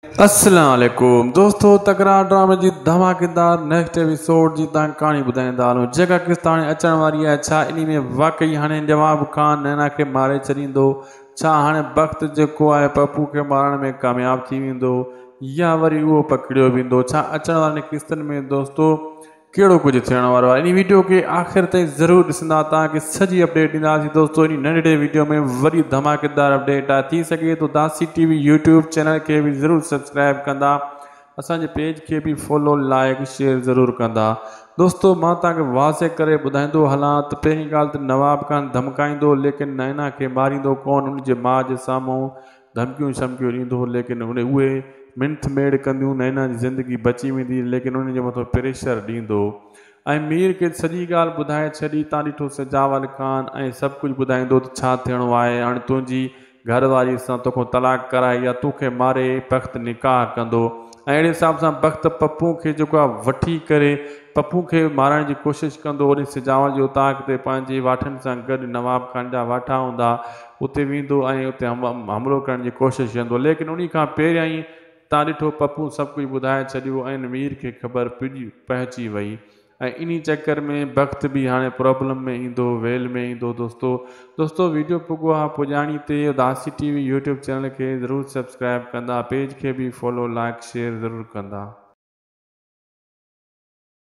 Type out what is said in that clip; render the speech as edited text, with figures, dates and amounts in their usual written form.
अस्सलाम वालेकुम दोस्तों, तकरार ड्रामे जी धमाकेदार नेक्स्ट एपिसोड जी कहानी ॿुधाईंदा हलूं जेका किस्त हाणे अचण वारी आहे। छा इन में वाकई हाणे जवाब ख़ान नैना खे मारे छॾींदो? छा हाणे वक़्त जेको आहे पप्पू खे मारण में कामयाब थी वेंदो या वरी उहो पकड़ियो वेंदो? छा अचण वारनि किस्तनि में दोस्तों कहिड़ो कुछ थियण वारो आहे? इन वीडियो के आख़िर ताईं ज़रूरु ॾिसंदा, तव्हांखे सॼी अपडेट ॾींदासीं। दोस्तों इन नंढड़े वीडियो में वरी धमाकेदार अपडेट आहे। थी सघे तो दासी टीवी यूट्यूब चैनल के भी ज़रूरु सब्सक्राइब कंदा, असांजे पेज के भी फॉलो लाइक शेयर ज़रूरु कंदा। दोस्तों मां तव्हांखे वाज़े करे ॿुधाईंदो हलां त पहिरीं ॻाल्हि त नवाब खान धमकाईंदो लेकिन नैना खे मारींदो कोन। उनजे माउ जे साम्हूं धमकियूं शमकियूं ॾींदो लेकिन उहे मिंथ मेड़ कंदियूं, नैना जी ज़िंदगी बची वेंदी लेकिन उनजे मथां प्रेशर ॾींदो ऐं मीर खे सॼी ॻाल्हि ॿुधाए छॾी। तव्हां ॾिठो सजावल ख़ान ऐं सभु कुझु ॿुधाईंदो त छा थियणो आहे। हाणे तुंहिंजी घरवारी सां तोखां तलाक कराए या तोखे मारे वक़्तु निकाह कंदो ऐं अहिड़े हिसाब सां वक़्तु पप्पू खे जेको आहे वठी करे पप्पू खे मारण जी कोशिशि कंदो। वरी सजावल जे उताक ते पंहिंजे वाठनि सां गॾु नवाब खान जा वाठा हूंदा उते वेंदो ऐं उते हमिलो करण जी कोशिशि कंदो लेकिन उन खां पहिरियां ई तव्हां ॾिठो पप्पू सभु कुझु ॿुधाए छॾियो ऐं मीर खे ख़बर पहुची वई ऐं इन चक्कर में वक़्तु बि हाणे प्रॉब्लम में ईंदो, वेल में ईंदो। दोस्तों वीडियो पुॻो आहे पुॼाणी ते दासी टीवी यूट्यूब चैनल खे ज़रूरु सब्सक्राइब कंदा, पेज खे बि फॉलो लाइक शेयर ज़रूरु कंदा।